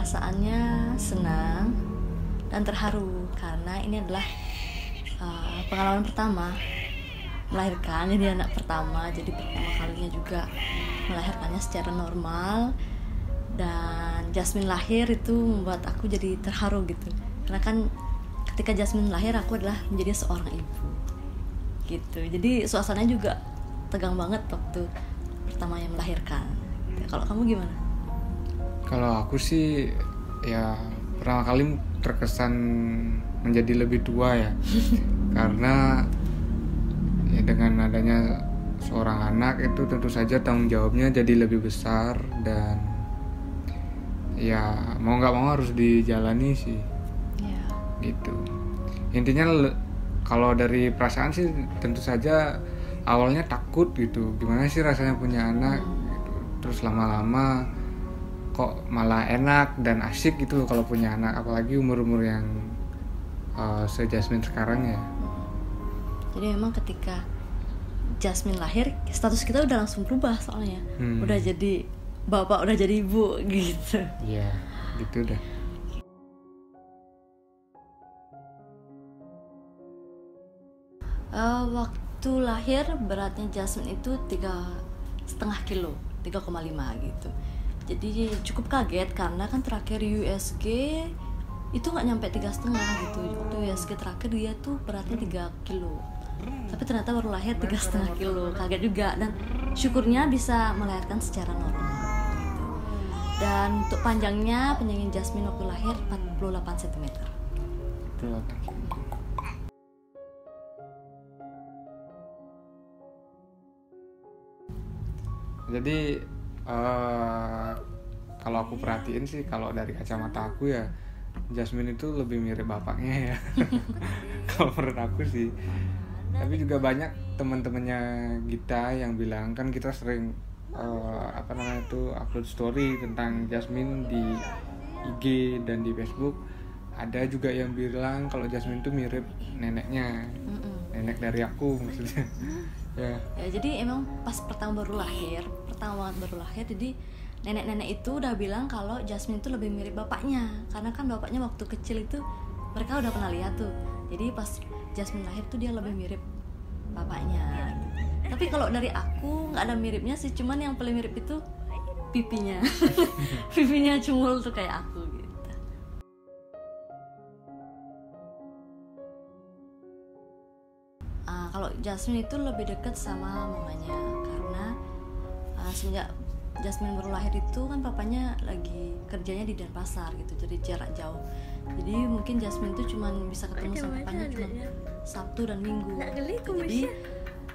Perasaannya senang dan terharu karena ini adalah pengalaman pertama melahirkan, jadi anak pertama, jadi pertama kalinya juga melahirkannya secara normal. Dan Jasmine lahir itu membuat aku jadi terharu gitu, karena kan ketika Jasmine lahir aku adalah menjadi seorang ibu gitu, jadi suasananya juga tegang banget waktu pertama yang melahirkan. Kalau kamu gimana? Kalau aku sih ya pertama kali terkesan menjadi lebih tua ya karena ya dengan adanya seorang anak itu tentu saja tanggung jawabnya jadi lebih besar dan ya mau nggak mau harus dijalani sih Ya. gitu. Intinya kalau dari perasaan sih tentu saja awalnya takut gitu, gimana sih rasanya punya anak gitu. Terus lama-lama kok malah enak dan asik gitu loh kalau punya anak, apalagi umur-umur yang se-Jasmine sekarang ya. Jadi memang ketika Jasmine lahir, status kita udah langsung berubah soalnya. Udah jadi bapak, udah jadi ibu gitu. Iya, gitu dah. Waktu lahir beratnya Jasmine itu 3,5 kilo, 3,5 gitu. Jadi cukup kaget karena kan terakhir USG itu nggak nyampe 3,5 gitu. Waktu USG terakhir dia tuh beratnya 3 kilo. Tapi ternyata baru lahir 3,5 kilo, kaget juga. Dan syukurnya bisa melahirkan secara normal gitu. Dan untuk panjangnya Jasmine waktu lahir 48 cm. Jadi kalau aku perhatiin sih, kalau dari kacamata aku ya Jasmine itu lebih mirip bapaknya ya. Kalau menurut aku sih. Tapi juga banyak teman-temannya Gita yang bilang, kan kita sering upload story tentang Jasmine di IG dan di Facebook. Ada juga yang bilang kalau Jasmine itu mirip neneknya, nenek dari aku maksudnya. Ya, jadi emang pas pertama baru lahir, jadi nenek-nenek itu udah bilang kalau Jasmine itu lebih mirip bapaknya, karena kan bapaknya waktu kecil itu mereka udah pernah lihat tuh. Jadi pas Jasmine lahir tuh dia lebih mirip bapaknya. Tapi kalau dari aku nggak ada miripnya sih, cuman yang paling mirip itu pipinya. Pipinya cungul tuh kayak aku gitu. Kalau Jasmine itu lebih dekat sama mamanya karena semenjak Jasmine baru lahir itu kan papanya lagi kerjanya di Denpasar gitu, jadi jarak jauh. Jadi mungkin Jasmine itu cuma bisa ketemu sama papanya cuma Sabtu dan Minggu. Jadi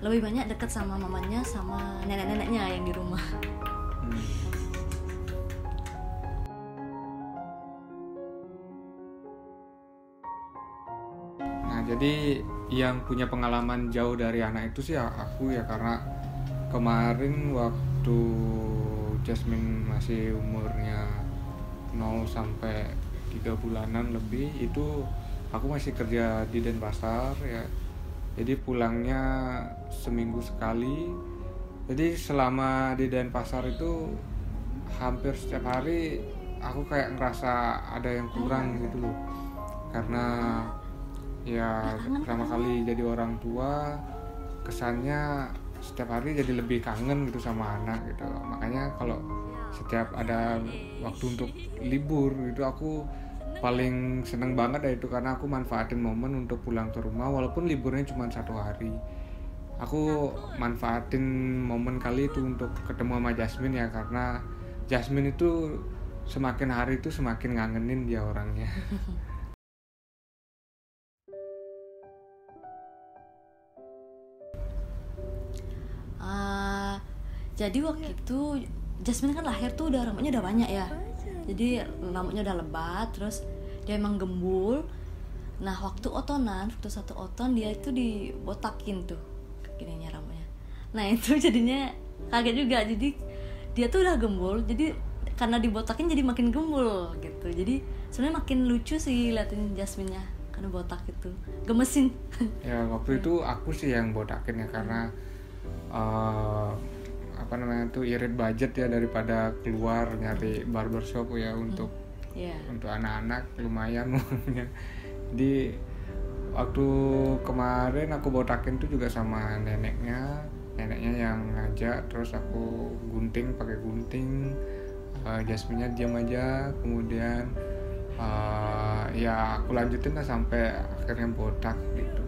lebih banyak dekat sama mamanya sama nenek-neneknya yang di rumah. Nah, jadi yang punya pengalaman jauh dari anak itu sih aku ya, karena kemarin waktu Jasmine masih umurnya 0 sampai 3 bulanan lebih, itu aku masih kerja di Denpasar ya. Jadi pulangnya seminggu sekali. Jadi selama di Denpasar itu hampir setiap hari aku kayak ngerasa ada yang kurang gitu loh. Karena ya pertama kali jadi orang tua, kesannya setiap hari jadi lebih kangen gitu sama anak gitu. Makanya kalau setiap ada waktu untuk libur gitu aku paling seneng banget ya itu, karena aku manfaatin momen untuk pulang ke rumah walaupun liburnya cuma 1 hari. Aku manfaatin momen kali itu untuk ketemu sama Jasmine ya, karena Jasmine itu semakin hari itu semakin ngangenin dia orangnya. Jadi waktu itu Jasmine kan lahir tuh udah rambutnya udah banyak ya. Jadi rambutnya udah lebat, terus dia emang gembul. Nah waktu satu oton dia itu dibotakin tuh gininya rambutnya. Nah itu jadinya kaget juga. Jadi dia tuh udah gembul, jadi karena dibotakin jadi makin gembul gitu. Jadi sebenarnya makin lucu sih liatin Jasmine-nya karena botak itu, gemesin. Ya waktu itu aku sih yang botakin ya, karena irit budget ya, daripada keluar nyari barbershop ya untuk Iya. Untuk anak-anak lumayan uangnya. Jadi waktu kemarin aku botakin tuh juga sama neneknya yang ngajak, terus aku gunting pakai gunting, Jasmine-nya diam aja, kemudian ya aku lanjutin lah sampai akhirnya botak gitu.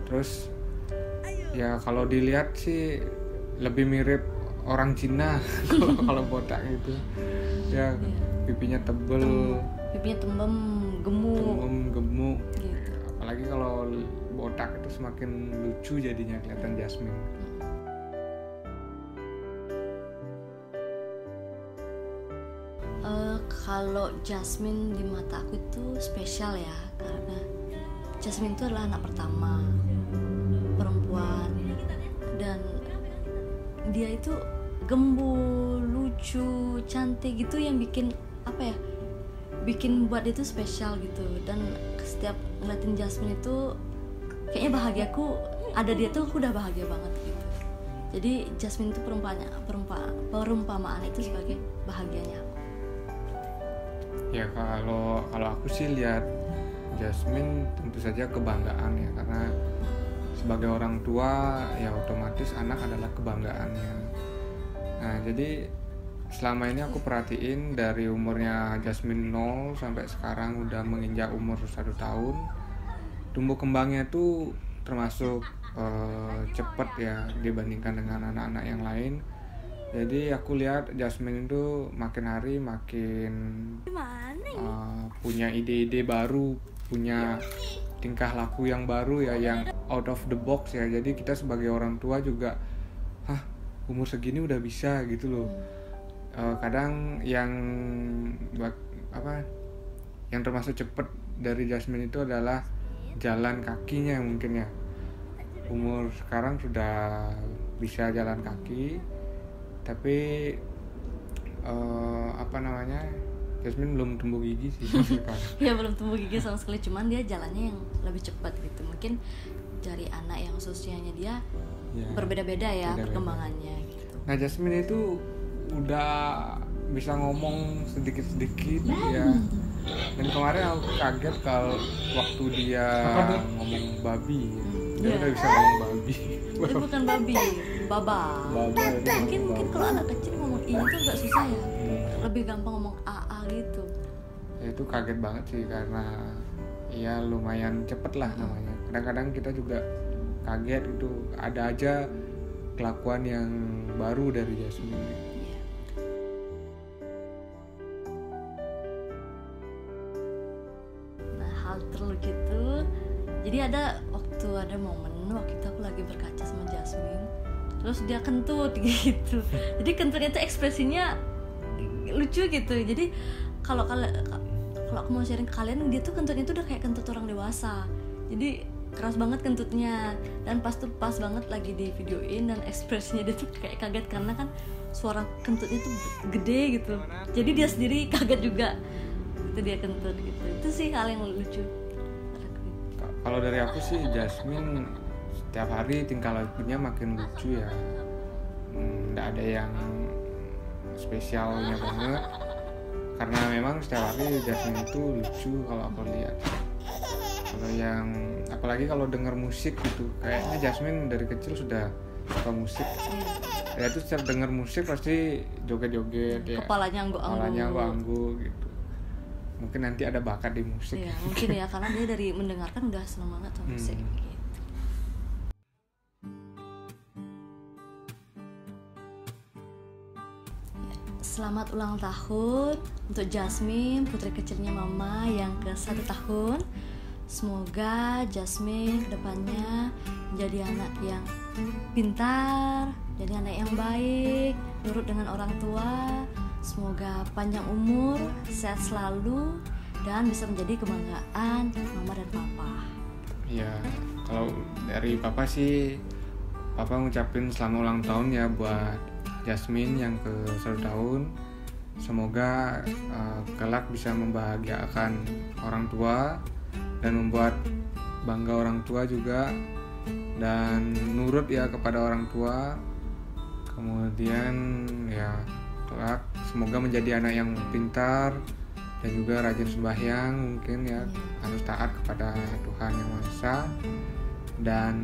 Terus ya kalau dilihat sih lebih mirip orang Cina kalau botak gitu ya, pipinya tebel, pipinya gemuk gitu. Apalagi kalau botak itu semakin lucu jadinya kelihatan Jasmine. Kalau Jasmine di mata aku itu spesial ya, karena Jasmine itu adalah anak pertama perempuan, dan dia itu gembul, lucu, cantik gitu, yang bikin apa ya, bikin buat dia itu spesial gitu. Dan setiap ngeliatin Jasmine itu kayaknya bahagiaku ada dia tuh, aku udah bahagia banget gitu. Jadi Jasmine itu perumpamaan itu sebagai bahagianya aku. Ya kalau aku sih lihat Jasmine tentu saja kebanggaan ya, karena sebagai orang tua ya otomatis anak adalah kebanggaannya. Nah jadi selama ini aku perhatiin dari umurnya Jasmine 0 sampai sekarang udah menginjak umur 1 tahun, tumbuh kembangnya tuh termasuk cepat ya dibandingkan dengan anak-anak yang lain. Jadi aku lihat Jasmine itu makin hari makin punya ide-ide baru, punya tingkah laku yang baru ya, yang out of the box ya. Jadi kita sebagai orang tua juga, umur segini udah bisa gitu loh. Kadang yang termasuk cepet dari Jasmine itu adalah jalan kakinya mungkin ya. Umur sekarang sudah bisa jalan kaki, tapi Jasmine belum tumbuh gigi sih sekarang. Ya belum tumbuh gigi sama sekali, cuman dia jalannya yang lebih cepat gitu. Mungkin dari anak yang usianya dia berbeda-beda ya perkembangannya gitu. Nah Jasmine itu udah bisa ngomong sedikit-sedikit ya. Dan kemarin aku kaget kalau waktu dia ngomong babi, dia udah bisa ngomong babi. Itu bukan babi, baba. Mungkin kalau anak kecil ngomong i itu agak susah ya. Lebih gampang ngomong aa gitu. Ya, itu kaget banget sih, karena ya lumayan cepet lah namanya. Kadang-kadang kita juga kaget gitu, ada aja kelakuan yang baru dari Jasmine. Nah hal terlucu itu, jadi ada momen waktu itu aku lagi berkaca sama Jasmine, terus dia kentut gitu. Jadi kentutnya itu ekspresinya lucu gitu. Jadi kalau aku mau sharing ke kalian, dia tuh kentutnya tuh udah kayak kentut orang dewasa. Jadi keras banget kentutnya, dan pas banget lagi di videoin, dan ekspresinya dia tuh kayak kaget karena kan suara kentutnya tuh gede gitu. Jadi dia sendiri kaget juga. Itu dia kentut gitu. Itu sih hal yang lucu. Kalau dari aku sih Jasmine setiap hari tingkah lakunya makin lucu ya. Nggak ada yang spesialnya banget, karena memang setiap hari Jasmine itu lucu kalau aku lihat. Kalau yang apalagi kalau dengar musik gitu, kayaknya Jasmine dari kecil sudah suka musik. Ya itu setiap dengar musik pasti joget-joget ya. Kepalanya angguk-angguk gitu. Mungkin nanti ada bakat di musik. Iya, mungkin ya, karena dia dari mendengarkan udah seneng banget sama musik gitu. Selamat ulang tahun untuk Jasmine, putri kecilnya mama yang ke-1 tahun. Semoga Jasmine kedepannya menjadi anak yang pintar, jadi anak yang baik, nurut dengan orang tua. Semoga panjang umur, sehat selalu, dan bisa menjadi kebanggaan mama dan papa. Ya, kalau dari papa sih, papa ngucapin selamat ulang tahun ya buat Jasmine yang ke-1 tahun. Semoga kelak bisa membahagiakan orang tua dan membuat bangga orang tua juga, dan nurut ya kepada orang tua. Kemudian ya kelak semoga menjadi anak yang pintar, dan juga rajin sembahyang, mungkin ya harus taat kepada Tuhan Yang Maha Esa. Dan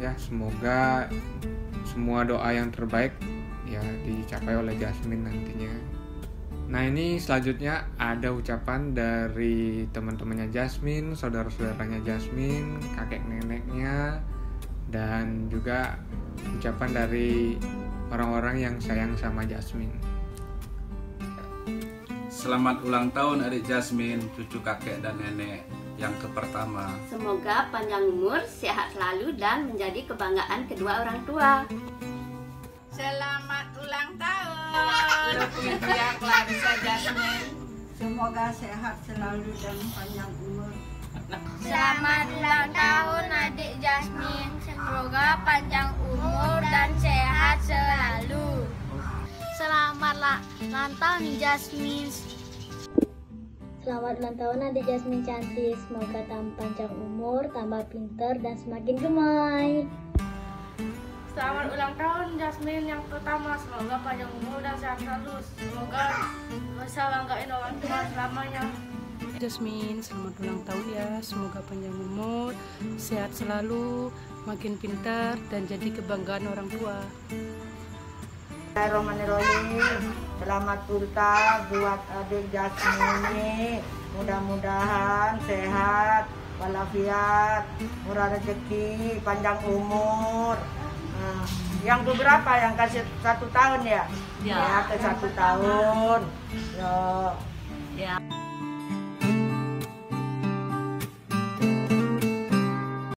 ya semoga semua doa yang terbaik ya dicapai oleh Jasmine nantinya. Nah, ini selanjutnya ada ucapan dari teman-temannya Jasmine, saudara-saudaranya Jasmine, kakek neneknya, dan juga ucapan dari orang-orang yang sayang sama Jasmine. Selamat ulang tahun adik Jasmine, cucu kakek dan nenek yang kepertama. Semoga panjang umur, sehat selalu, dan menjadi kebanggaan kedua orang tua. Selamat ulang tahun Widya Clarissa Jasmine. Semoga sehat selalu dan panjang umur. Selamat ulang tahun adik Jasmine. Semoga panjang umur dan sehat selalu. Selamat ulang tahun Jasmine. Selamat ulang tahun adik Jasmine cantik. Semoga tambah panjang umur, tambah pinter, dan semakin gemoy. Selamat ulang tahun Jasmine yang pertama. Semoga panjang umur dan sehat selalu. Semoga bisa banggain orang tua selamanya. Jasmine, selamat ulang tahun ya. Semoga panjang umur, sehat selalu, makin pintar, dan jadi kebanggaan orang tua. Bismillahirrahmanirrahim. Selamat ultah buat adik Jasmine ini. Mudah-mudahan sehat, walafiat, murah rezeki, panjang umur. Yang beberapa yang kasih 1 tahun ya? Ya. Ya, ke 1 tahun. Yo. Ya.